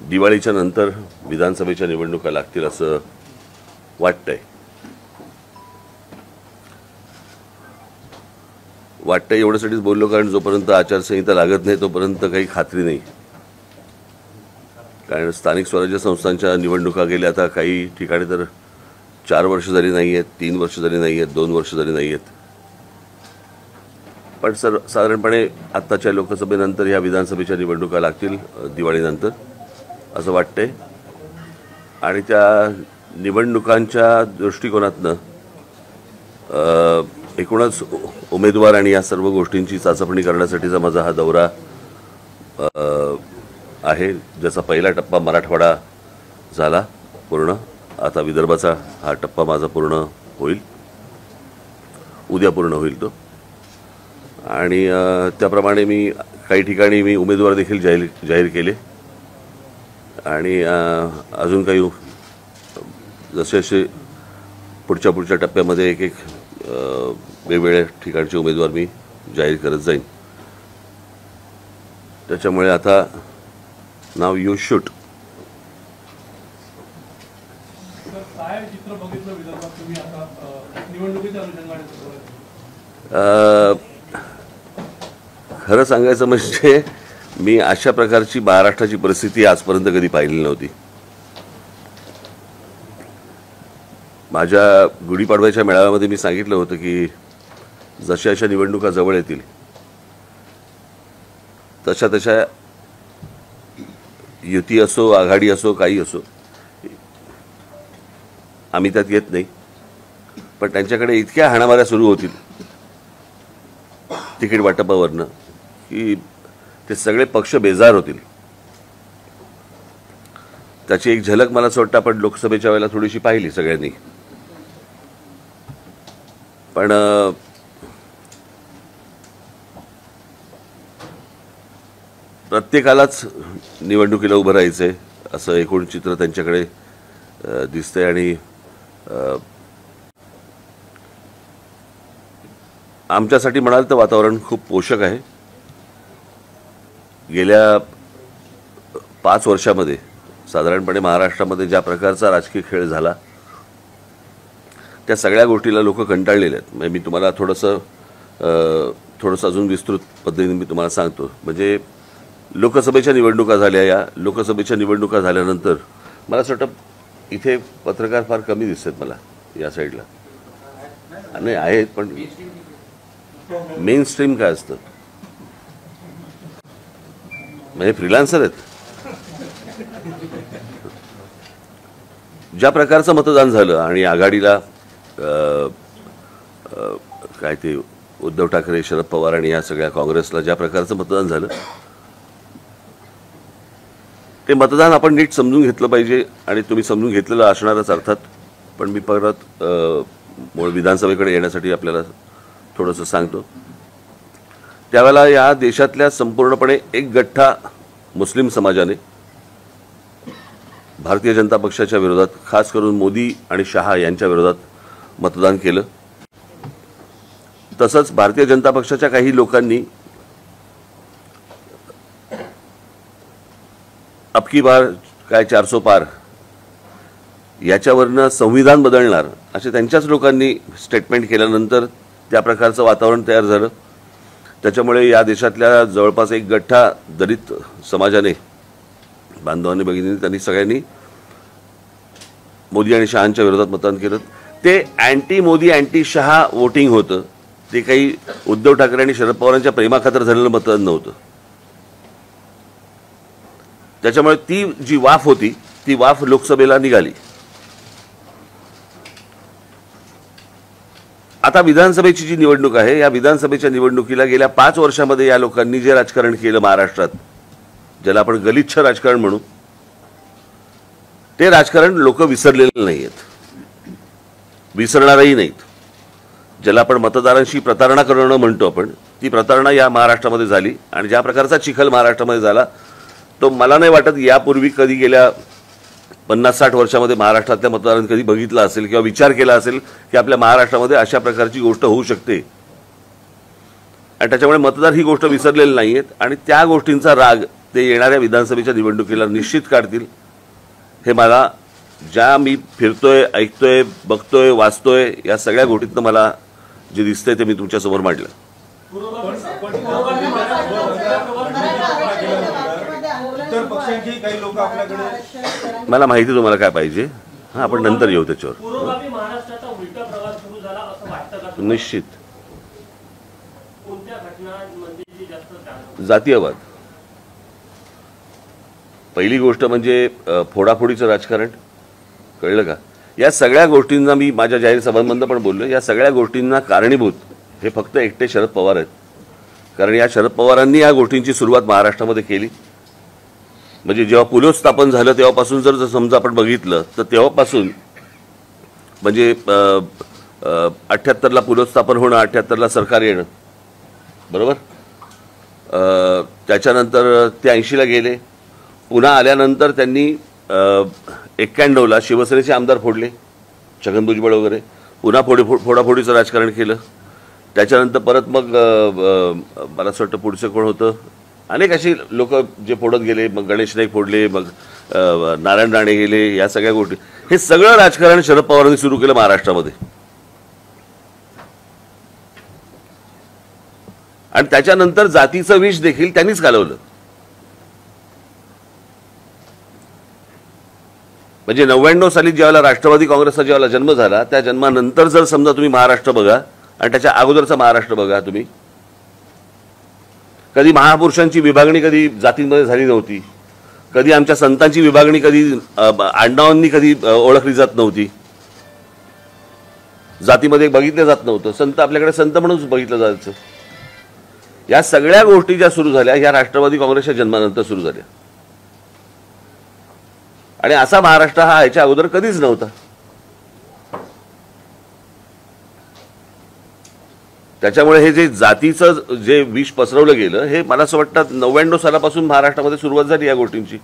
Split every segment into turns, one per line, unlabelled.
दिवाळीच्या नंतर विधानसभेच्या निवडणुका लागतील असं वाटतंय. एवढ्यासाठीच बोललो कारण जोपर्यंत आचारसंहिता लागत नाही तोपर्यंत काही खात्री नाही. कारण स्थानिक स्वराज्य संस्थांच्या निवडणुका गेल्या आता काही ठिकाणी तर 4 वर्ष झाली नाही आहेत, 3 वर्ष झाली नाही आहेत, 2 वर्ष झाली नाही आहेत. पण साधारणपणे आत्ताच्या लोकसभेनंतर ह्या विधानसभेच्या निवडणुका लागतील दिवाळीनंतर असं वाटतंय. आणि त्या निवडणुकांच्या दृष्टिकोनातनं एकूणच उमेदवार आणि या सर्व गोष्टींची चाचपणी करण्यासाठीचा माझा हा दौरा आहे. ज्याचा पहिला टप्पा मराठवाडा झाला पूर्ण, आता विदर्भाचा हा टप्पा माझा पूर्ण होईल, उद्या पूर्ण होईल तो. आणि त्याप्रमाणे मी काही ठिकाणी मी उमेदवार देखील जाहीर केले आणि अजून काही जसे जसे पुढच्या टप्प्यामध्ये एक वेगवेगळ्या ठिकाणचे उमेदवार मी जाहीर करत जाईन. त्याच्यामुळे आता नाव यू शूट. खरं सांगायचं म्हणजे मी अशा प्रकारची महाराष्ट्राची परिस्थिती आजपर्यंत कधी पाहिली नव्हती. माझ्या गुढीपाडव्याच्या मेळाव्यामध्ये मी सांगितलं होतं की जशा अशा निवडणुका जवळ येतील तशा तशा युती असो, आघाडी असो, काही असो, आम्ही त्यात येत नाही. पण त्यांच्याकडे इतक्या हाणामाऱ्या सुरू होतील तिकीट वाटपावरनं की ते सगळे पक्ष बेजार होतील. त्याची एक झलक मला असं वाटतं आपण लोकसभेच्या वेळेला थोडीशी पाहिली सगळ्यांनी. पण प्रत्येकालाच निवडणुकीला उभं राहायचंय असं एकूण चित्र त्यांच्याकडे दिसतंय. आणि आमच्यासाठी म्हणाल तर वातावरण खूप पोषक आहे. गेल्या 5 वर्षामध्ये साधारणपणे महाराष्ट्रामध्ये ज्या प्रकारचा राजकीय खेळ झाला त्या सगळ्या गोष्टीला लोक कंटाळलेले आहेत. म्हणजे मी तुम्हाला थोडंसं अजून विस्तृत पद्धतीने मी तुम्हाला सांगतो. म्हणजे लोकसभेच्या निवडणुका झाल्या. या लोकसभेच्या निवडणुका झाल्यानंतर मला असं वाटतं इथे पत्रकार फार कमी दिसतात मला या साईडला. नाही आहेत पण मेन स्ट्रीम काय असतं म्हणजे फ्रीलान्सर आहेत. ज्या प्रकारचं मतदान झालं आणि आघाडीला काय ते उद्धव ठाकरे, शरद पवार आणि या सगळ्या काँग्रेसला ज्या प्रकारचं मतदान झालं ते मतदान आपण नीट समजून घेतलं पाहिजे. आणि तुम्ही समजून घेतलेलं असणारच अर्थात. पण मी परत मूळ विधानसभेकडे येण्यासाठी आपल्याला थोडंसं सांगतो. त्यावेळेला या देशातल्या संपूर्णपणे एक गठ्ठा मुस्लिम समाजाने भारतीय जनता पक्षाच्या विरोधात, खास करून मोदी आणि शहा यांच्या विरोधात मतदान केलं. तसंच भारतीय जनता पक्षाच्या काही लोकांनी अबकी बार काय 400 पार याच्यावरनं संविधान बदलणार असे त्यांच्याच लोकांनी स्टेटमेंट केल्यानंतर त्या प्रकारचं वातावरण तयार झालं. त्याच्यामुळे या देशातल्या जवळपास एक गठ्ठा दलित समाजाने, बांधवांनी, भगिनींनी, त्यांनी सगळ्यांनी मोदी आणि शहांच्या विरोधात मतदान केलं. ते anti Modi, anti Shah voting होतं. ते काही उद्धव ठाकरे आणि शरद पवारांच्या प्रेमाखातर झालेलं मतदान नव्हतं. त्याच्यामुळे ती जी वाफ होती ती वाफ लोकसभेला निघाली. आता विधानसभेची जी निवडणूक आहे या विधानसभेच्या निवडणुकीला गेल्या 5 वर्षामध्ये या लोकांनी जे राजकारण केलं महाराष्ट्रात, ज्याला आपण गलिच्छ राजकारण म्हणू, ते राजकारण लोक विसरलेले नाहीत, विसरणारही नाहीत. ज्याला आपण मतदारांशी प्रतारणा करणं म्हणतो आपण, ती प्रतारणा या महाराष्ट्रामध्ये झाली. आणि ज्या प्रकारचा चिखल महाराष्ट्रामध्ये झाला तो मला नाही वाटत यापूर्वी कधी गेल्या 50-60 वर्षामध्ये महाराष्ट्रातल्या मतदारांनी कधी बघितला असेल किंवा विचार केला असेल की आपल्या महाराष्ट्रामध्ये अशा प्रकारची गोष्ट होऊ शकते. आणि त्याच्यामुळे मतदार ही गोष्ट विसरलेली नाहीयेत आणि त्या गोष्टींचा राग ते येणाऱ्या विधानसभेच्या निवडणुकीला निश्चित काढतील. हे मला ज्या मी फिरतोय, ऐकतोय, बघतोय, वाचतोय या सगळ्या गोष्टीतनं मला जे दिसतंय ते मी तुमच्यासमोर मांडलं. मला माहिती तुम्हाला काय पाहिजे. हां, आपण नंतर येऊ त्याच्यावर. निश्चित जातीयवाद. पहिली गोष्ट म्हणजे फोडाफोडीचं राजकारण. कळलं का? या सगळ्या गोष्टींना मी माझ्या जाहीर सभांमध्ये पण बोललो. या सगळ्या गोष्टींना कारणीभूत हे फक्त एकटे शरद पवार आहेत. कारण या शरद पवारांनी या गोष्टींची सुरुवात महाराष्ट्रामध्ये केली. म्हणजे जेव्हा पुलोत्स्थापन झालं तेव्हापासून जर समजा आपण बघितलं तर तेव्हापासून म्हणजे 78ला पुलोत्स्थापन होणं, 78ला सरकार येणं, बरोबर. त्याच्यानंतर ते 80ला गेले. पुन्हा आल्यानंतर त्यांनी 91ला शिवसेनेचे आमदार फोडले, छगन भुजबळ वगैरे. पुन्हा फोडाफोडीचं राजकारण केलं. त्याच्यानंतर परत मग मला असं वाटतं पुढचं कोण होतं, अनेक अशी लोक जे फोडत गेले. मग गणेश नाईक फोडले, मग नारायण राणे गेले. या सगळ्या गोष्टी, हे सगळं राजकारण शरद पवारांनी सुरू केलं महाराष्ट्रामध्ये. आणि त्याच्यानंतर जातीचं विष देखील त्यांनीच घालवलं. म्हणजे 99 साली ज्यावेळेला राष्ट्रवादी काँग्रेसचा ज्यावेळेला जन्म झाला, त्या जन्मानंतर जर समजा तुम्ही महाराष्ट्र बघा आणि त्याच्या अगोदरचा महाराष्ट्र बघा तुम्ही, कधी महापुरुषांची विभागणी कधी जातींमध्ये झाली नव्हती. कधी आमच्या संतांची विभागणी कधी आडनावांनी कधी ओळखली जात नव्हती. जातीमध्ये बघितलं जात नव्हतं. संत आपल्याकडे संत म्हणूनच बघितलं जायचं. या सगळ्या गोष्टी ज्या सुरू झाल्या ह्या राष्ट्रवादी काँग्रेसच्या जन्मानंतर सुरू झाल्या. आणि असा महाराष्ट्र हा याच्या अगोदर कधीच नव्हता. त्याच्यामुळे हे जे जातीचं जे विष पसरवलं गेलं, हे मला असं वाटतं 99 सालापासून महाराष्ट्रामध्ये सुरुवात झाली या गोष्टींची.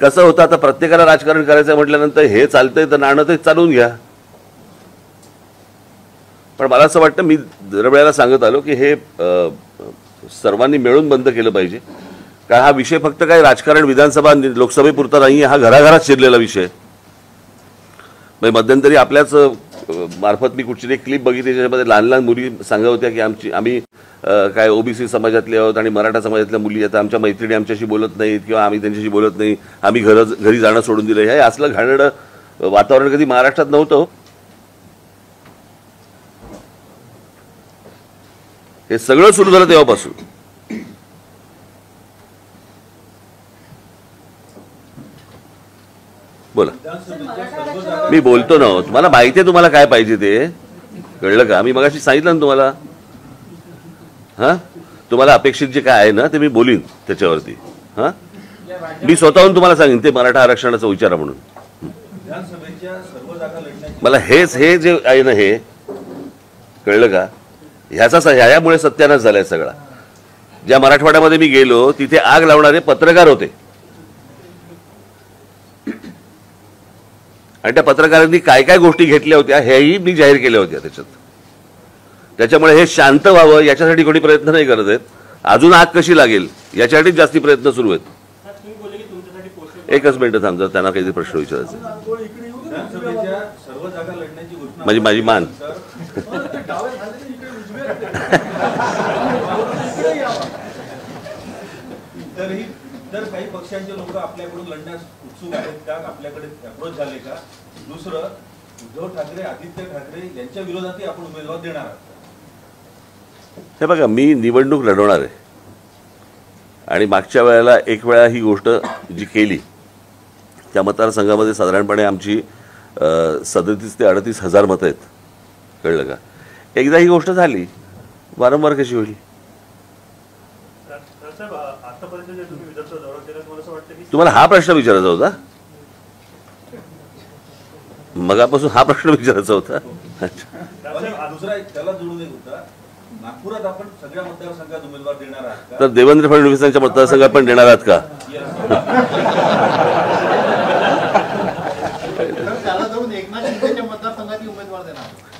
कसं होतं, आता प्रत्येकाला राजकारण करायचं म्हटल्यानंतर हे चालतंय तर नाणं ते चालवून घ्या. पण मला असं वाटतं, मी दरवेळेला सांगत आलो की हे सर्वांनी मिळून बंद केलं पाहिजे. कारण हा विषय फक्त काय राजकारण विधानसभा लोकसभेपुरता नाही, हा घराघरात शिरलेला विषय. म्हणजे मध्यंतरी आपल्याच मार्फत मी कुठची एक क्लिप बघितली ज्याच्यामध्ये लहान लहान मुली सांगत होत्या की आम्ही काय ओबीसी समाजातले आहोत आणि मराठा समाजातल्या मुली आता आमच्या मैत्रिणी आमच्याशी बोलत नाहीत किंवा आम्ही त्यांच्याशी बोलत नाही, आम्ही घरी जाणं सोडून दिलं. हे असलं घाणेरडं वातावरण कधी महाराष्ट्रात नव्हतं. हे सगळं सुरू झालं तेव्हापासून. बोला. मी बोलतो ना, तुम्हाला माहिती आहे तुम्हाला काय पाहिजे ते. कळलं का? मी मगाशी सांगितलं ना तुम्हाला. हां, तुम्हाला अपेक्षित जे काय आहे ना ते मी बोलीन त्याच्यावरती. हां, मी स्वतःहून तुम्हाला सांगेन ते मराठा आरक्षणाचा विचार म्हणून. मला हे जे आहे ना हे, कळलं का? ह्यामुळे सत्यानाश झालाय सगळा. ज्या मराठवाड्यामध्ये मी गेलो तिथे आग लावणारे पत्रकार होते आणि त्या पत्रकारांनी काय काय गोष्टी घेतल्या होत्या हेही मी जाहीर केल्या होत्या त्याच्यात. त्याच्यामुळे हे शांत व्हावं याच्यासाठी कोणी प्रयत्न नाही करत आहेत. अजून आग कशी लागेल याच्यासाठीच जास्ती प्रयत्न सुरू आहेत. एकच मिनिट थांबतात, त्यांना काहीतरी प्रश्न विचारायचे. माझी मान
तर काही पक्षांचे लोक आपल्याकडून लढण्यास उत्सुक आहेत का? आपल्याकडे अप्रोच झाले का? दुसरं, उद्धव ठाकरे, आदित्य ठाकरे यांच्या विरोधातही आपण उमेदवार देणार आहात?
हे बघा, मी निवडणूक लढवणार आहे आणि मागच्या वेळेला एक वेळा ही गोष्ट जी केली त्या मतदारसंघामध्ये साधारणपणे आमची 37 ते 38 हजार मतं आहेत. कळलं का? एकदा ही गोष्ट झाली, वारंवार कशी होईल? तुम्हाला हा प्रश्न विचारायचा होता? मगापासून हा प्रश्न विचारायचा होता.
दुसरा त्याला जोडून एक होता, नागपुरात आपण सगळ्या मतदारसंघात उमेदवार देणार आहात का?
तर देवेंद्र फडणवीसांच्या मतदारसंघात पण देणार आहात का?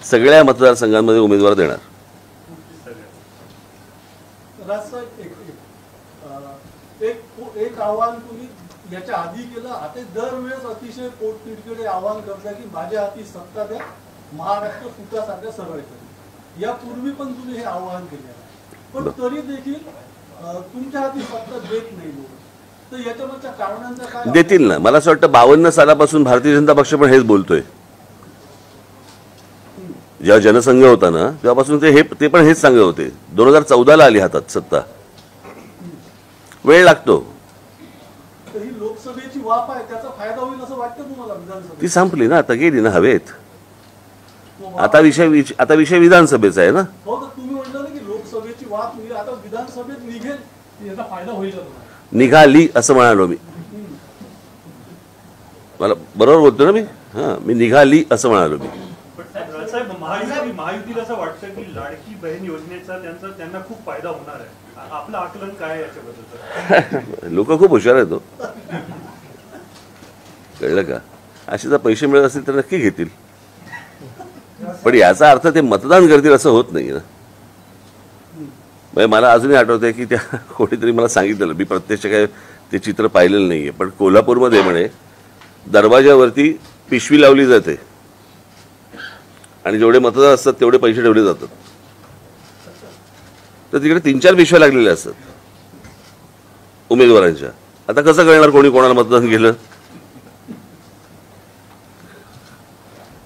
सगळ्या मतदारसंघांमध्ये उमेदवार देणार.
तो एक आव्हान तुम्ही याच्या आधी केलं, आता दरवेळेस अतिशय पोटतिडकीने आव्हान करताय की माझ्या हाती सत्ता द्या, महाराष्ट्र सुखासारखं सरळ करेल. यापूर्वी पण तुम्ही हे आव्हान केलेलं आहे, पण तरी देखील तुमच्या हाती सत्ता देत नाही लोक. तर याच्यावरच्या कारणांचा काय?
देतील ना. मला असं वाटतं 52 सालापासून भारतीय जनता पक्ष पण हेच बोलतोय. जेव्हा जनसंघ होता ना तेव्हापासून ते पण हेच सांगत होते. 2014ला आली हातात सत्ता. वेळ लागतो.
तर ही लोकसभेची वाफ आहे, त्याचा फायदा होईल असं वाटतं तुम्हाला विधानसभेत?
ती संपली ना, आता गेली ना हवेत. आता विषय विधानसभेचा आहे ना.
हो, तर तुम्ही म्हटलं ना की लोकसभेची वाफ निघेल, आता विधानसभेत निघेल, याचा फायदा होईल का तुम्हाला?
निघाली असं म्हणालो मी. मला बरोबर बोलतो ना मी. मी निघाली असं म्हणालो मी.
साहेब, महायुतीला असं वाटतं की लाडकी बहीण योजनेचा त्यांना खूप फायदा होणार आहे. आपलं आकलन काय आहे याच्याबद्दल?
लोक खूप हुशार आहेत. कळलं का? असे जर पैसे मिळत असतील तर नक्की घेतील, पण याचा अर्थ ते मतदान करतील असं होत नाही ना. म्हणजे मला अजूनही आठवतंय की त्या कोणीतरी मला सांगितलेलं, मी प्रत्यक्ष काय ते चित्र पाहिलेलं नाहीये, पण कोल्हापूरमध्ये म्हणे दरवाजावरती पिशवी लावली जाते आणि जेवढे मतदार असतात तेवढे पैसे ठेवले जातात. तर तिकडे 3-4 पिशव्या लागलेल्या असतात उमेदवारांच्या. आता कसं कळणार कोणी कोणाला मतदान केलं?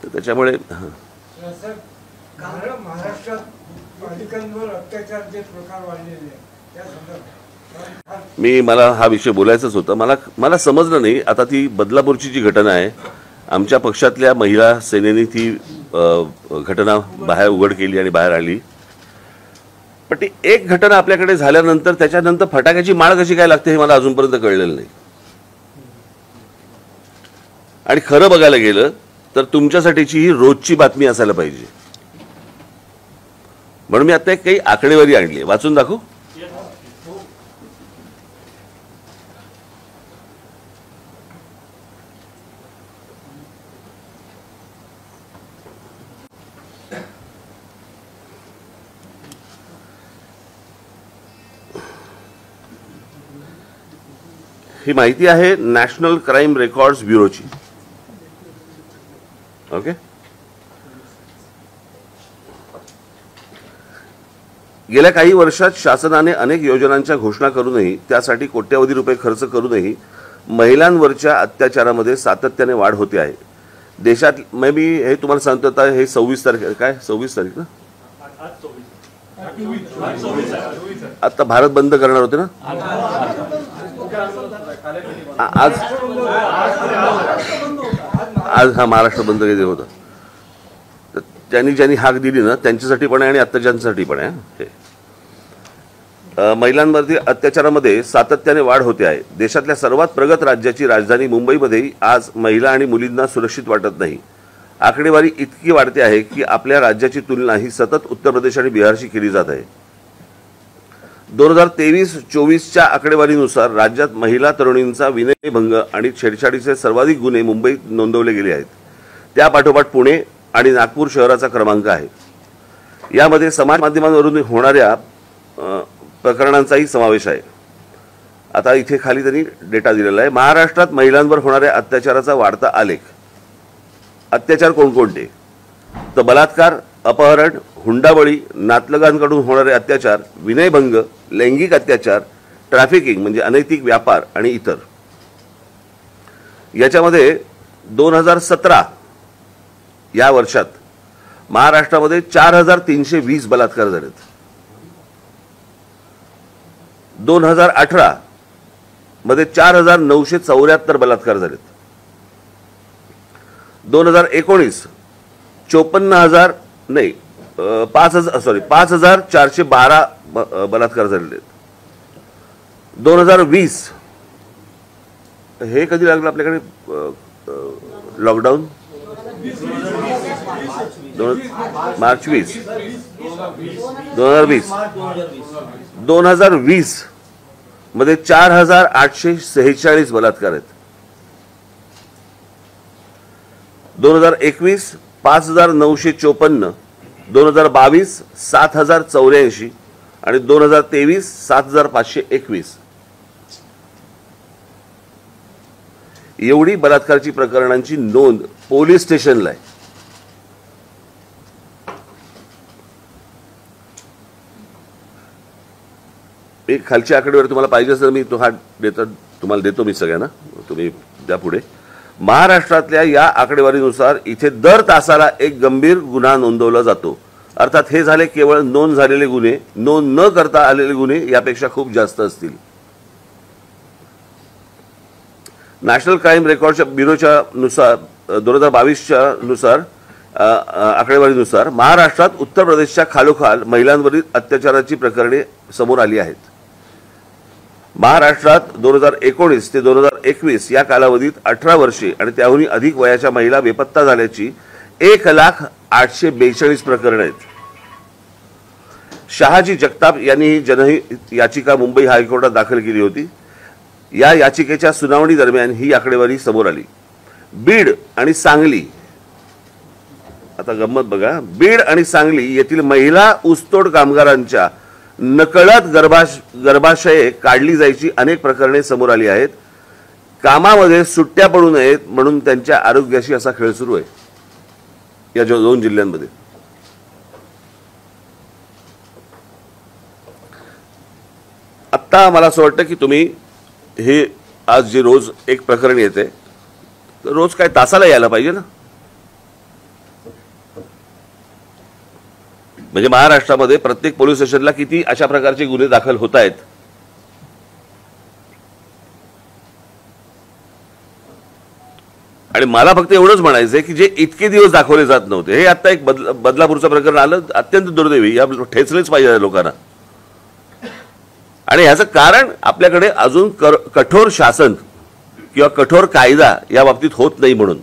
तर त्याच्यामुळे
महाराष्ट्रात बालिकांवर अत्याचारचे प्रकार वाढलेले त्या संदर्भात
मला हा विषय बोलायचाच होता. मला समजलं नाही. आता ती बदलापूरची जी घटना आहे, आमच्या पक्षातल्या महिला सेनेने ती घटना बाहेर उघड केली आणि बाहेर आली. पण ती एक घटना आपल्याकडे झाल्यानंतर त्याच्यानंतर फटाक्याची माळ कशी काय लागते हे मला अजूनपर्यंत कळलेलं नाही. आणि खरं बघायला गेलं तर तुमच्यासाठीची ही रोजची बातमी असायला पाहिजे. म्हणून मी आता काही आकडेवारी आणली, वाचून दाखवू. ही माहिती आहे नॅशनल क्राईम रेकॉर्ड्स ब्युरोची. ओके. गेल्या काही वर्षात शासनाने अनेक योजनांच्या घोषणा करूनही त्यासाठी कोट्यवधी रुपये खर्च करूनही महिलांवरच्या अत्याचारामध्ये सातत्याने वाढ होते आहे. देशात मी हे तुम्हाला सांगतो. आता हे 26 तारीख, काय 26 तारीख ना, आता भारत बंद करणार होते ना. आज हा महाराष्ट्र बंद केले होतं. तर ज्यांनी हाक दिली ना त्यांच्यासाठी पण आहे आणि अत्याचारांसाठी पण आहे. महिलांवरती अत्याचारामध्ये सातत्याने वाढ होते आहे. देशातल्या सर्वात प्रगत राज्याची राजधानी मुंबईमध्येही आज महिला आणि मुलींना सुरक्षित वाटत नाही. आकडेवारी इतकी वाढते आहे की आपल्या राज्याची तुलना ही सतत उत्तर प्रदेश आणि बिहारशी केली जात आहे. 2023-24च्या आकडेवारीनुसार राज्यात महिला तरुणींचा विनयभंग आणि छेडछाडीचे सर्वाधिक गुन्हे मुंबईत नोंदवले गेले आहेत. त्यापाठोपाठ पुणे आणि नागपूर शहराचा क्रमांक आहे. यामध्ये समाज माध्यमांवरून होणाऱ्या प्रकरणांचाही समावेश आहे. आता इथे खाली त्यांनी डेटा दिलेला आहे. महाराष्ट्रात महिलांवर होणाऱ्या अत्याचाराचा वाढता आलेख. अत्याचार कोणकोणते? तर बलात्कार, अपहरण, हुंडाबळी, नातलगांकडून होणारे अत्याचार, विनयभंग, लैंगिक अत्याचार, ट्रॅफिकिंग म्हणजे अनैतिक व्यापार आणि इतर. याच्यामध्ये 2017 या वर्षात महाराष्ट्रामध्ये 4320 बलात्कार झालेत. 2018 मध्ये 4974 बलात्कार झालेत. 2019 5412 बलात्कार झालेले आहेत. 2020 हे कधी लागलं आपल्याकडे लॉकडाऊन? मार्च 20. 2020 मध्ये 4846 बलात्कार आहेत. 2021 5954, 2022 7084 आणि 2023 7521. एवढी बलात्काराची प्रकरणांची नोंद पोलीस स्टेशनला आहे. एक खालची आकडेवारी तुम्हाला पाहिजे असेल मी तुम्हाला देतो मी सगळ्यांना, तुम्ही द्या पुढे. महाराष्ट्रातल्या या आकडेवारीनुसार इथे दर तासाला एक गंभीर गुन्हा नोंदवला जातो. अर्थात हे झाले केवळ नोंद झालेले गुन्हे, नोंद न करता आलेले गुन्हे यापेक्षा खूप जास्त असतील. नॅशनल क्राईम रेकॉर्डच्या ब्युरोच्या नुसार 2022च्या नुसार आकडेवारीनुसार महाराष्ट्रात उत्तर प्रदेशच्या खालोखाल महिलांवरील अत्याचाराची प्रकरणे समोर आली आहेत. महाराष्ट्रात 2019 ते 2021 या कालावधीत 18 वर्षे आणि त्याहूनही अधिक वयाच्या महिला बेपत्ता झाल्याची 1,0842 प्रकरणे आहेत. शहाजी जगताप यांनी ही जनहित याचिका मुंबई हायकोर्टात दाखल केली होती. या याचिकेच्या सुनावणी दरम्यान ही आकडेवारी समोर आली. बीड आणि सांगली, आता गंमत बघा, बीड आणि सांगली येथील महिला ऊसतोड कामगारांच्या नकळत गर्भाशये काढली जायची अनेक प्रकरणे समोर आली आहेत. कामामध्ये सुट्ट्या पडू नयेत म्हणून त्यांच्या आरोग्याशी असा खेळ सुरू आहे या 2 जिल्ह्यांमध्ये. आत्ता मला असं वाटतं की तुम्ही हे आज जे रोज एक प्रकरण येते तर रोज काय तासाला यायला पाहिजे ना. म्हणजे महाराष्ट्रामध्ये प्रत्येक पोलीस स्टेशनला किती अशा प्रकारचे गुन्हे दाखल होत आहेत. आणि मला फक्त एवढंच म्हणायचंय की जे इतके दिवस दाखवले जात नव्हते, हे आता एक बदलापूरचं प्रकरण आलं, अत्यंत दुर्दैवी, या ठेचलेच पाहिजे लोकांना. आणि ह्याचं कारण आपल्याकडे अजून कठोर शासन किंवा कठोर कायदा या बाबतीत होत नाही म्हणून.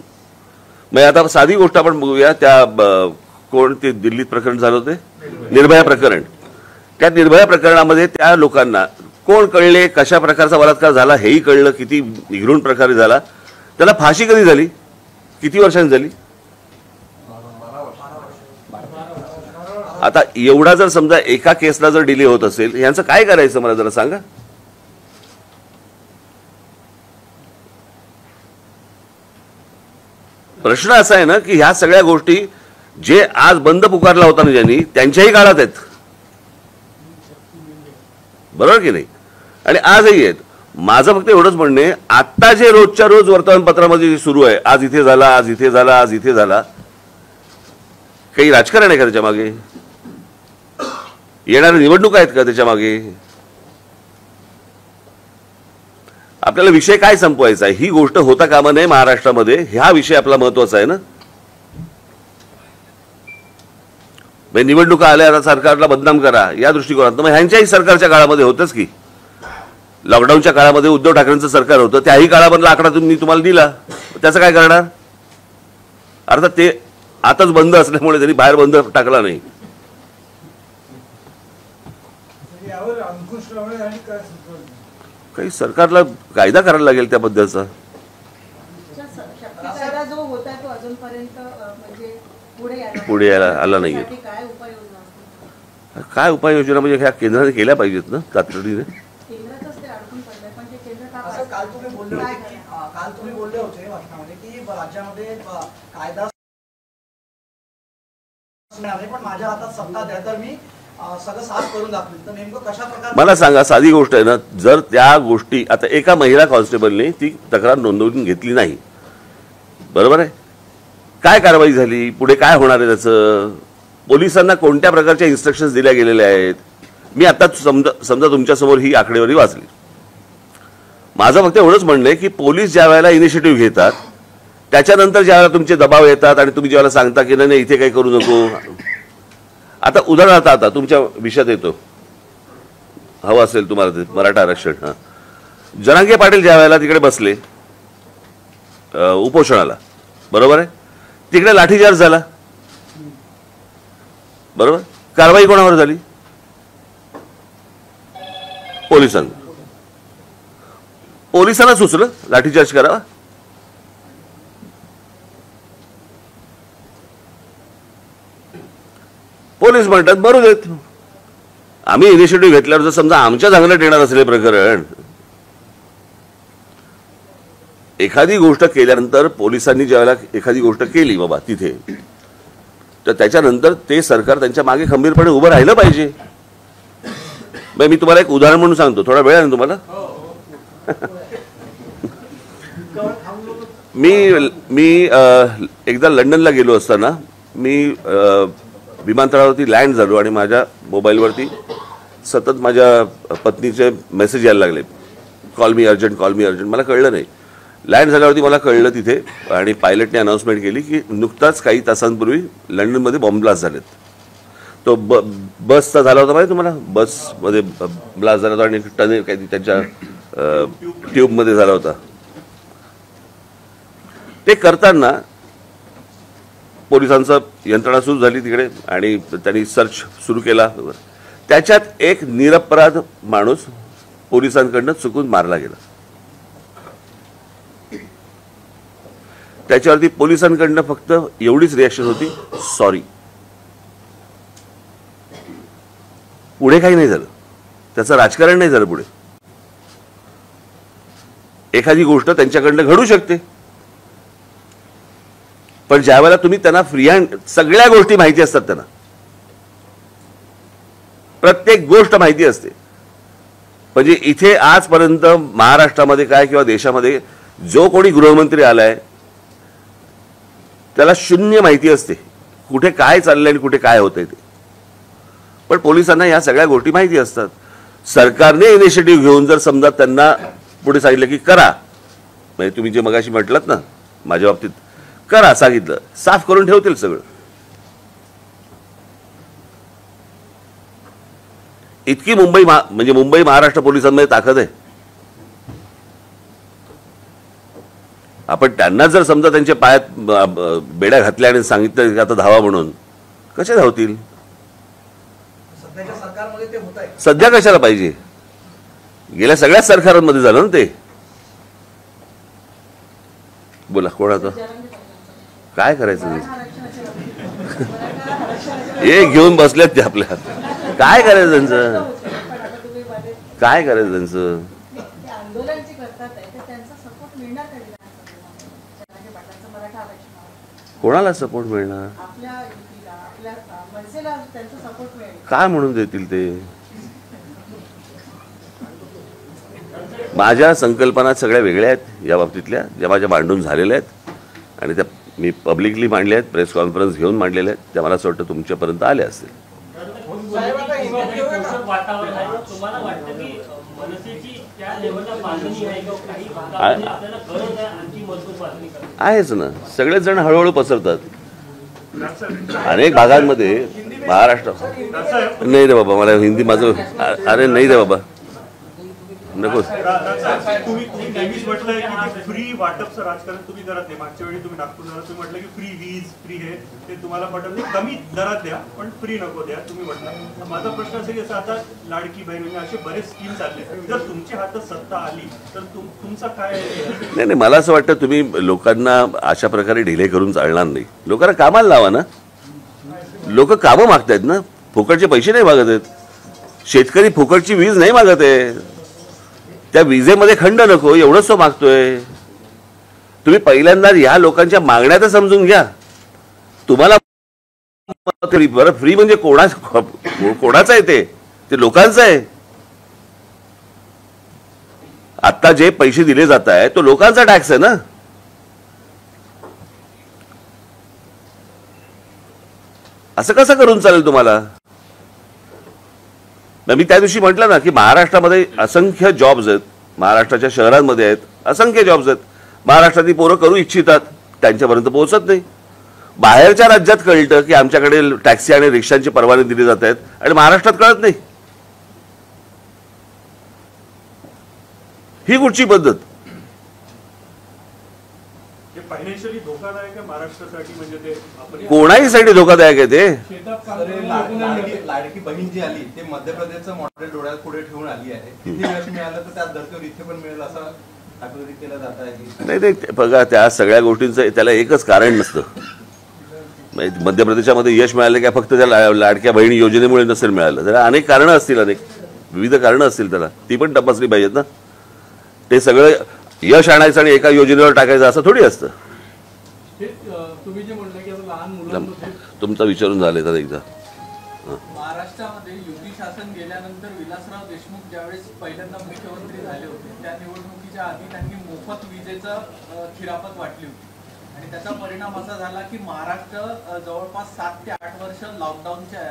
मग आता साधी गोष्ट आपण बघूया, त्या कोण ते दिल्लीत प्रकरण झालं होते, निर्भया प्रकरण. त्या निर्भया प्रकरणामध्ये त्या लोकांना कोण कळले, कशा प्रकारचा बलात्कार झाला हेही कळलं, किती निघून प्रकारे झाला, त्याला फाशी कधी झाली, किती वर्षांनी झाली. आता एवढा जर समजा एका केसला जर डिले होत असेल, यांचं काय करायचं मला जरा सांगा. प्रश्न असा आहे ना की ह्या सगळ्या गोष्टी जे आज बंद पुकारला होता ना ज्यांनी, त्यांच्याही काळात आहेत, बरोबर की नाही, आणि आजही आहेत. माझं फक्त एवढंच म्हणणे, आता जे रोजच्या रोज वर्तमानपत्रामध्ये जे सुरू आहे, आज इथे झाला, आज इथे झाला, आज इथे झाला, काही राजकारण आहे का त्याच्या मागे, येणाऱ्या निवडणुका आहेत का त्याच्या मागे, आपल्याला विषय काय संपवायचा आहे, ही गोष्ट होता कामा नये महाराष्ट्रामध्ये. हा विषय आपला महत्वाचा आहे ना. निवडणुका आल्या, आता सरकारला बदनाम करा या दृष्टिकोनात, मग ह्यांच्याही सरकारच्या काळामध्ये होतच की. लॉकडाऊनच्या काळामध्ये उद्धव ठाकरेंचं सरकार होतं, त्याही काळामधला आकडा तुम्ही तुम्हाला दिला, त्याचं काय करणार. अर्थात ते आताच बंद असल्यामुळे त्यांनी बाहेर बंद टाकला नाही.
यावर अंकुश लावणे आणि काय सुचवलं?
काही सरकारला कायदा करायला लागेल त्याबद्दलचा.
कायदा जो होता तो अजूनपर्यंत म्हणजे
पुढे यायला आला नाहीये. काय उपाययोजना म्हणजे ह्या केंद्राने केल्या पाहिजेत ना तातडीने.
काल तुम्ही बोलले होते भाषणामध्ये की राज्यामध्ये कायदा नाही, पण माझ्या हातात सत्ता द्या तर मी सगळं साफ करून दाखवेल. तर नेमकं कशा प्रकारे
मला सांगा, साधी गोष्ट आहे ना, जर त्या गोष्टी आता एका महिला कॉन्स्टेबलने ती तक्रार नोंदवून घेतली नाही, बरोबर आहे, काय कारवाई झाली, पुढे काय होणार आहे त्याचं, पोलिसांना कोणत्या प्रकारच्या इन्स्ट्रक्शन्स दिल्या गेलेल्या आहेत. मी आता समजा तुमच्यासमोर ही आकडेवारी वाचली. माझं फक्त एवढंच म्हणणं आहे की पोलीस ज्या वेळेला इनिशिएटिव्ह घेतात, त्याच्यानंतर ज्यावेळेला तुमचे दबाव येतात आणि तुम्ही ज्यावेळेला सांगता की नाही इथे काही करू नको. आता उदाहरणार्थ आता तुमच्या विषयात येतो, हवं असेल तुम्हाला ते मराठा आरक्षण. जरांगे पाटील ज्या वेळेला तिकडे बसले उपोषणाला, बरोबर आहे, तिकडे लाठीचार्ज झाला, बरोबर, कारवाई कोणावर झाली, पोलिसांनी. पोलिसांना सुचलं लाठीचार्ज करावा. पोलीस म्हणतात बरोबर देत, आम्ही इनिशिएटिव्ह घेतल्यावर जर समजा आमच्या चांगलं येणार असेल प्रकरण एखादी गोष्ट केल्यानंतर पोलिसांनी ज्यावेळेला एखादी गोष्ट केली बाबा तिथे, तर त्याच्यानंतर ते सरकार त्यांच्या मागे खंबीरपणे उभं राहिलं पाहिजे. मी तुम्हाला एक उदाहरण म्हणून सांगतो, थोडा वेळ आहे ना तुम्हाला? मी एकदा लंडनला गेलो असताना मी विमानतळावरती लँड झालो आणि माझ्या मोबाईलवरती सतत माझ्या पत्नीचे मेसेज यायला लागले, कॉल मी अर्जंट, कॉल मी अर्जंट. मला कळलं नाही. लँड झाल्यावरती मला कळलं तिथे, आणि पायलटने अनाऊन्समेंट केली की नुकताच काही तासांपूर्वी लंडनमध्ये बॉम्ब ब्लास्ट झालेत. तो बसचा झाला होता माहिती तुम्हाला? बसमध्ये ब्लास्ट झाला होता आणि टनेल काही त्यांच्या ट्यूबमध्ये झाला होता. ते करताना पोलिसांचं यंत्रणा सुरू झाली तिकडे आणि त्यांनी सर्च सुरू केला. त्याच्यात एक निरपराध माणूस पोलिसांकडनं चुकून मारला गेला. त्याच्यावरती पोलिसांकडनं फक्त एवढीच रिॲक्शन होती, सॉरी. पुढे काही नाही झालं, त्याचं राजकारण नाही झालं पुढे. एखादी गोष्ट त्यांच्याकडनं घडू शकते, पण ज्यावेळेला तुम्ही त्यांना फ्री हँड, सगळ्या गोष्टी माहिती असतात त्यांना, प्रत्येक गोष्ट माहिती असते. म्हणजे इथे आजपर्यंत महाराष्ट्रामध्ये काय किंवा देशामध्ये जो कोणी गृहमंत्री आलाय त्याला शून्य माहिती असते कुठे काय चाललंय आणि कुठे काय होतंय ते. पण पोलिसांना या सगळ्या गोष्टी माहिती असतात. सरकारने इनिशिएटिव्ह घेऊन जर समजा त्यांना पुढे सांगितलं की करा, म्हणजे तुम्ही जे मगाशी म्हटलात ना माझ्या बाबतीत, करा सांगितलं, साफ करून ठेवतील सगळं. इतकी म्हणजे मुंबई महाराष्ट्र पोलिसांमध्ये ताकद आहे. आपण त्यांना जर समजा त्यांच्या पायात बेड्या घातल्या आणि सांगितलं की आता धावा म्हणून, कसे धावतील?
सध्याच्या सरकारमध्ये ते होत आहे.
सध्या कशाला पाहिजे? गेल्या सगळ्याच सरकारांमध्ये झालं ना ते. बोला कोण आता काय करायचं? हे घेऊन बसलेत ते आपल्या. काय करायचं त्यांचं? काय करायचं त्यांचं?
आंदोलन जे करतात त्यांचा सपोर्ट मिळणार का मराठा आरक्षणावर?
कोणाला सपोर्ट मिळणार?
आपल्या युतीला, आपल्या मनसेला त्यांचा सपोर्ट मिळेल.
काय म्हणून देतील ते? माझ्या संकल्पना सगळ्या वेगळ्या आहेत या बाबतीतल्या, ज्या माझ्या मांडून झालेल्या आहेत आणि त्या मी पब्लिकली मांडल्या आहेत, प्रेस कॉन्फरन्स घेऊन मांडलेल्या आहेत. त्या मला असं वाटतं तुमच्यापर्यंत आल्या असतील.
वातावरण आहे, तुम्हाला वाटतं की मनसेची त्या लेवलला बांधणी आहे किंवा काही भागामध्ये आपल्याला गरज आहे आणखी मजबूत बांधणी करण्याची?
आहेच ना, सगळेच जण हळूहळू पसरतात. अनेक भागांमध्ये महाराष्ट्र. नाही रे बाबा, मला हिंदी माझं, अरे नाही रे बाबा, नको.
तुम्ही नेहमीच म्हटलंय की फ्री वाटपचं राजकारण तुम्ही करत नाही. मागच्या वेळी तुम्ही नागपूर तुम्ही म्हटलं की फ्री वीज, फ्री हे ते तुम्हाला पटत नाही, कमी दरात द्या पण फ्री नको द्या तुम्ही म्हटलं. माझा प्रश्न असा की आता लाडकी बहीण म्हणजे असे बरेच स्कीम चालले, जर तुमच्या हातात सत्ता आली तर तुमचा काय?
नाही, मला असं वाटतं तुम्ही लोकांना अशा प्रकारे ढिले करून चालणार नाही. लोकांना कामाला लावा ना. लोक कामं मागतायत ना, फुकटचे पैसे नाही मागत आहेत. शेतकरी फुकटची वीज नाही मागत आहे, त्या विजेमध्ये खंड नको एवढंच तो मागतोय. तुम्ही पहिल्यांदा ह्या लोकांच्या मागण्या तर समजून घ्या. तुम्हाला बरं फ्री म्हणजे कोणाचं आहे? ते लोकांचं आहे. आता जे पैसे दिले जात आहे तो लोकांचा टॅक्स आहे ना. असं कसं करून चालेल तुम्हाला? मी त्या दिवशी म्हटलं ना की महाराष्ट्रामध्ये असंख्य जॉब्स आहेत, महाराष्ट्राच्या शहरांमध्ये आहेत असंख्य जॉब्स आहेत. महाराष्ट्रातली पोरं करू इच्छितात, त्यांच्यापर्यंत पोहोचत नाही. बाहेरच्या राज्यात कळतं की आमच्याकडे टॅक्सी आणि रिक्षांची परवाने दिली जात आहेत आणि महाराष्ट्रात कळत नाही. ही कुठची पद्धत?
फायनान्शियली धोकादायक आहे महाराष्ट्रासाठी. म्हणजे ते
कोणाहीसाठी धोकादायक आहे ते.
लाडकी बहीण जी आली ते मध्य प्रदेशचं मॉडेल डोळ्यात पुढे ठेवून आली आहे. तिथे यश मिळालं तर त्या धर्तीवर इथे पण मिळेल असं ठाकरे केलं जात आहे.
नाही, बघा त्या सगळ्या गोष्टींचं त्याला एकच कारण नसतं. मध्य प्रदेशामध्ये यश मिळालं काय फक्त त्या लाडक्या बहिणी योजनेमुळे नसेल मिळालं, त्याला अनेक कारणं असतील, अनेक विविध कारणं असतील त्याला, ती पण तपासली पाहिजेत ना. ते सगळं यश आणायचं आणि एका योजनेवर टाकायचं असं थोडी असतं.
हे तुम्ही जे म्हणलं की आता लहान मुलांमध्ये
तुमचं विचारून झालंय तर एकदा.
महाराष्ट्रामध्ये युती शासन गेल्यानंतर विलासराव देशमुख ज्यावेळेस पहिल्यांदा मुख्यमंत्री झाले होते त्या निवडणुकीच्या आधी त्यांनी मोफत विजेचं खिरापत वाटली होती आणि त्याचा परिणाम असा झाला की महाराष्ट्र जवळपास 7 ते 8 वर्ष लॉकडाऊनच्या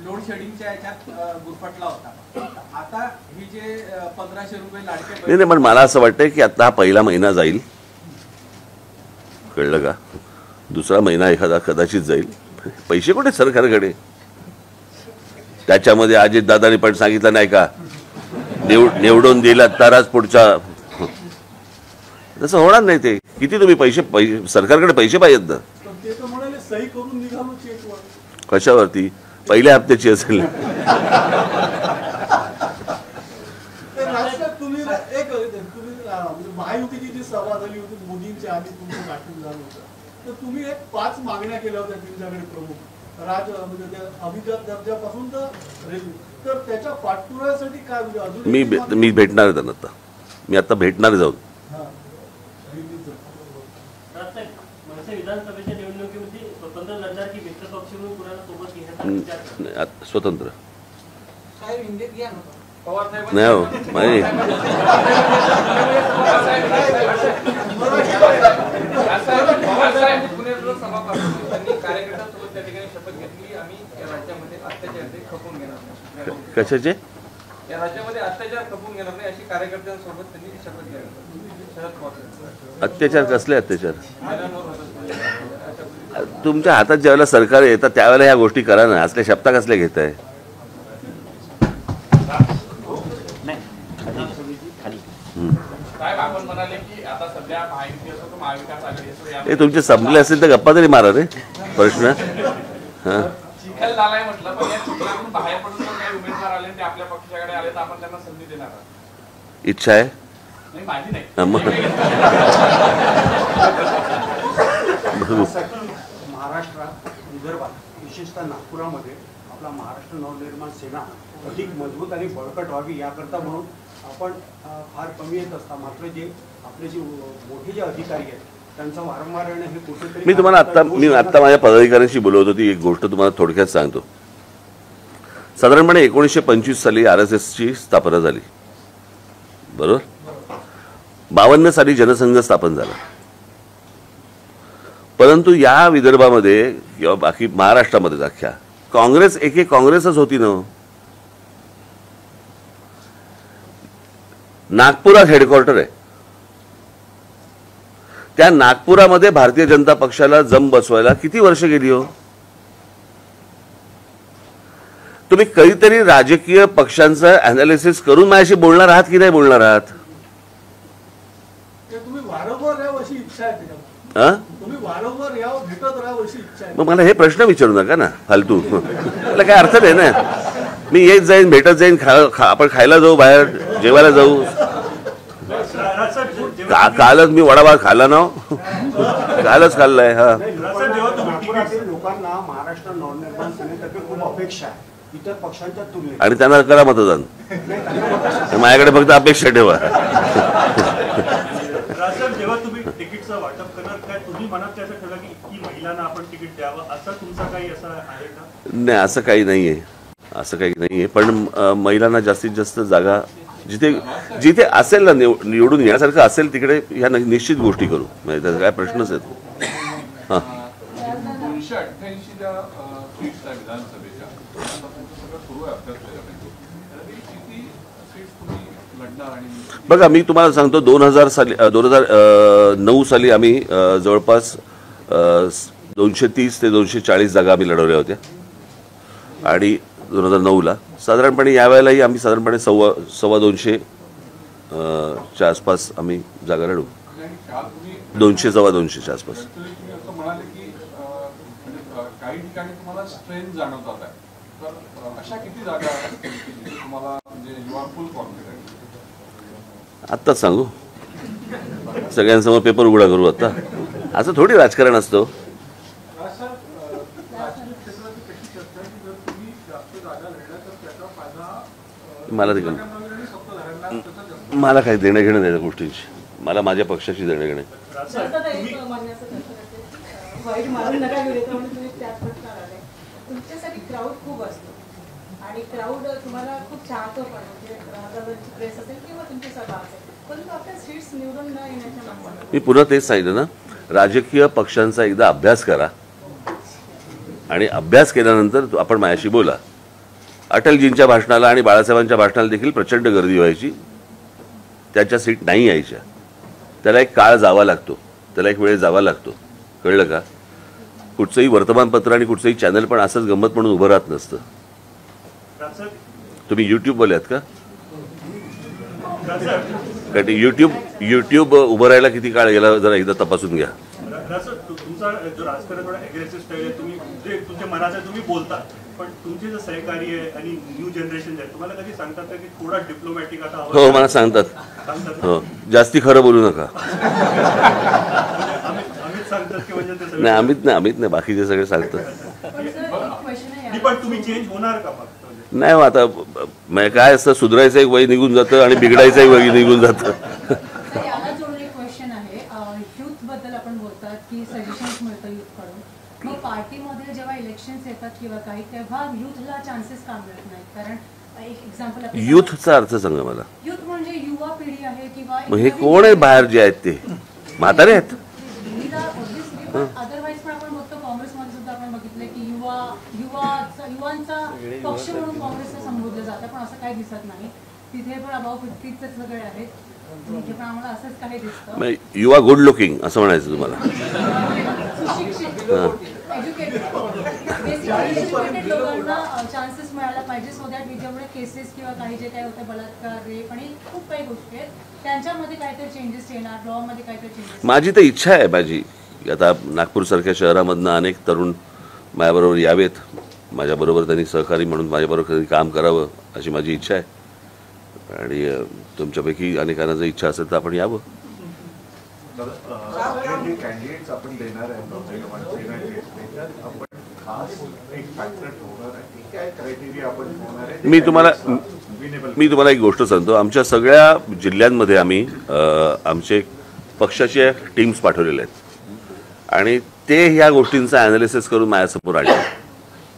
लोड शेडिंगच्या याच्यात गुरफटला होता. आता ही जे 1500 रुपये लाडके
नाही, पण मला असं वाटतंय की आता हा पहिला महिना जाईल, कळलं का? दुसरा महिना एखादा कदाचित जाईल. पैसे कुठे सरकारकडे? त्याच्यामध्ये अजितदादांनी पण सांगितलं नाही का, निवडून दिला तरच पुढच्या. तसं होणार नाही. ते किती तुम्ही पैसे सरकारकडे पैसे पाहिजेत ना.
पण ते तर म्हणाले सही करून निघालो चेकवर.
कशावरती? पहिल्या हप्त्याची असेल.
तर राष्ट्रात तुम्ही म्हणजे महायुतीची जी सभा झाली होती मोदींची आधी तुमचं नाटक झालं होतं, तर तुम्ही एक 5 मागण्या केल्या होत्या तुमच्याकडे प्रमुख म्हणजे त्या अभिजात दर्जापासून तर त्याच्या पाठपुराव्यासाठी काय म्हणजे अजून
मी भेटणार आहे त्यांना. आता मी आता भेटणार जाऊन.
मनसे विधानसभेच्या निवडणुकीमध्ये स्वतंत्र लढणार की मित्र पक्ष म्हणून कुणाला सोबत घेण्याचा विचार करता?
स्वतंत्र
साहेब इंडियत घ्या ना.
नाही हो, नाही. कशाचे?
या राज्यामध्ये अत्याचार खपून घेणार नाही अशी कार्यकर्त्यांसोबत त्यांनी शपथ घेतली.
अत्याचार? कसले अत्याचार? तुमच्या हातात ज्यावेळेला सरकार येतात त्यावेळेला ह्या गोष्टी करा ना. असल्या शब्दा कसल्या घेत आहे?
साहेब आपण म्हणाले की आता सध्या महायुती असो तर महाविकास आघाडी असो
हे तुमचे संपले असतील तर गप्पा तरी मारा रे. प्रश्न हां
चिखल झालाय म्हटलं, पण या चिखलातून बाहेर पडून जर काही उमेदवार आले ते आपल्या पक्षाकडे आले तर आपण त्यांना संधी देणार आहात?
इच्छा आहे?
नाही, माझी नाही.
महाराष्ट्रात, विदर्भात, विशेषतः नागपुरामध्ये आपला महाराष्ट्र नवनिर्माण सेना अधिक मजबूत आणि बळकट व्हावी याकरता म्हणून आपण फार कमी येत असता. मात्र जे आपले जे मोठे जे अधिकारी आहेत त्यांचं वारंवार येणं हे कुठेतरी.
मी तुम्हाला आत्ता माझ्या पदाधिकाऱ्यांशी बोलवत होती. एक गोष्ट तुम्हाला थोडक्यात सांगतो. साधारणपणे 1925 साली RSSची स्थापना झाली, बरोबर? 52 साली जनसंघ स्थापन झाला. परंतु या विदर्भामध्ये किंवा बाकी महाराष्ट्रामध्ये अख्ख्या काँग्रेस एक काँग्रेसच होती ना. नागपुरात हेडक्वार्टर आहे. त्या नागपुरामध्ये भारतीय जनता पक्षाला जम बसवायला किती वर्ष गेली हो? तुम्ही कधीतरी राजकीय पक्षांचं अनालिसिस करून माझ्याशी बोलणार आहात की नाही बोलणार आहात?
तुम्ही वारंवार यावं अशी इच्छा आहे
हा?
तुम्ही वारंवार यावं, भेटत राहावं अशी इच्छा आहे.
मग मला हे प्रश्न विचारू नका ना फालतू. त्याला काय अर्थ नाही ना. मी येत जाईन, भेटत जाईन, आपण खायला जाऊ, बाहेर जेवायला जाऊ. कालच मी वडापाव खाल्ला ना. कालच खाल्लाय. हा,
नागपुरातील लोकांना महाराष्ट्र नवनिर्माण सेनेतर्फे खूप अपेक्षा आहे इतर पक्षांच्या तुलनेत.
आणि त्यांना करा मतदान. माझ्याकडे फक्त अपेक्षा ठेवा.
जेव्हा तुम्ही तिकीटचं वाटप करणार काय तुम्ही मनात असं ठरलं की महिलांना आपण तिकीट द्यावं असं तुमचा काही असं आहे का?
नाही, असं काही नाहीये. असं काही नाहीये. पण महिलांना जास्तीत जास्त जागा जिथे जिथे असेल ना, निवडून येण्यासारखं असेल तिकडे ह्या निश्चित गोष्टी करू. म्हणजे त्याचा काय प्रश्नच येतो. हां,
288 ज्या सीट्स आहेत विधानसभेच्या सगळं सुरू आहे अभ्यास त्याच्यापैकी किती सीट्स तुम्ही लढणार? आणि
बघा मी तुम्हाला सांगतो 2009 साली आम्ही जवळपास 230 ते 240 जागा आम्ही लढवल्या होत्या. आणि 2009ला साधारणपणे यावेळेलाही आम्ही साधारणपणे 250 च्या आसपास आम्ही जागा लढवू. 200 सव्वा 200च्या आसपास.
तुम्ही असं म्हणाले की काही ठिकाणी तुम्हाला स्ट्रेंथ जाणवतात आहे, तर अशा किती जागा असतील की जिथे तुम्हाला म्हणजे यू आर फुल कॉन्फिडंट?
आत्ताच सांगू? सगळ्यांसमोर पेपर उघडा करू आता? असं थोडी राजकारण असतं. मला काही देणं घेणं नाही त्या गोष्टींची. मला माझ्या पक्षाशी देणं घेणं.
जास्त एक मान्याचं करतो की वाईट मारून नका घेऊ देता म्हणून तुम्ही त्याच प्रश्नाला आले. तुमच्यासाठी क्राऊड खूप असतो आणि क्राऊड तुम्हाला खूप चाहतो पण म्हणजे राजावरची प्रेस असेल किंवा तुमची सभा असेल, परंतु आपल्या सीट्स निवडून न येण्याच्या मागचं
मी पुन्हा तेच सांगितलं ना, राजकीय पक्षांचा एकदा अभ्यास करा आणि अभ्यास केल्यानंतर आपण माझ्याशी बोला. अटलजींच्या भाषणाला आणि बाळासाहेबांच्या भाषणाला देखील प्रचंड गर्दी व्हायची, त्यांच्या सीट नाही यायच्या. त्याला एक काळ जावा लागतो, त्याला एक वेळ जावा लागतो, कळलं का? कुठचंही वर्तमानपत्र आणि कुठचंही चॅनल पण असंच गंमत म्हणून उभं राहत नसतं. तुम्ही युट्यूबवाले आहात का? कारण युट्यूब उभं राहायला किती काळ गेला जरा एकदा तपासून घ्या.
तुमचा जो राजकारण थोडा अग्रेसिव्ह स्टाईल आहे, तुम्ही जे तुमच्या मनाचं तुम्ही बोलता, पण तुमचे जे सहकारी आहे आणि न्यू जनरेशन आहे तुम्हाला कधी सांगतात का की थोडा डिप्लोमॅटिक आता हवं?
हो, मला सांगतात. हो, जास्ती खरं बोलू नका.
अमित सांगतात की म्हणजे ते
नाही, अमित नाही, बाकीचे सगळे सांगतात.
पण तुम्ही चेंज होणार का फक्त?
नाही, आता काय असतं, सुधारायचं एक वय निघून जातं आणि बिघडायचं एक वय निघून जातं.
याला जोडून एक क्वेश्चन आहे. युथ बद्दल आपण बोलतात की सजेशन्स मिळतं युथकडून, मग पार्टीमध्ये जेव्हा इलेक्शन्स येतात किंवा काही, तेव्हा युथला चान्सेस का मिळत नाहीत? कारण एक एक्झाम्पल,
युथचा अर्थ सांगा मला.
युथ म्हणजे युवा पिढी आहे किंवा
मग हे कोण आहे बाहेर जे आहेत ते? म्हातारे आहेत?
अदरवाईज पण आपण बघतो काँग्रेसमध्ये सुद्धा आपण बघितलं की युवांचा पक्ष म्हणून काँग्रेसला संबोधलं जातं, पण असं काही दिसत नाही. तिथे पण अबाव 50 सगळे आहेत, तिथे पण आम्हाला असंच काही दिसतं.
युवा गुड लुकिंग असं म्हणायचं तुम्हाला?
एज्युकेटेड लोकांना चान्सेस मिळायला पाहिजे, सो दॅट जेवढे केसेस किंवा काही जे काही होते, बलात्कार, रेप आणि खूप काही गोष्टी आहेत, त्यांच्यामध्ये काहीतरी चेंजेस येणार, लॉमध्ये काहीतरी चेंजेस.
माझी तर इच्छा आहे माझी, आता नागपूरसारख्या शहरामधनं अनेक तरुण माझ्याबरोबर यावेत, माझ्याबरोबर त्यांनी सहकारी म्हणून माझ्याबरोबर कधी काम करावं अशी माझी इच्छा आहे. आणि तुमच्यापैकी अनेकांना जर इच्छा असेल तर आपण यावं.
कॅन्डिडेट्स आपण देणार आहे,
मी तुम्हाला एक गोष्ट सांगतो. आमच्या सगळ्या जिल्ह्यांमध्ये आम्ही आमचे पक्षाचे टीम्स पाठवलेले आहेत आणि ते ह्या गोष्टींचा ॲनालिसिस करून माझ्यासमोर आणले.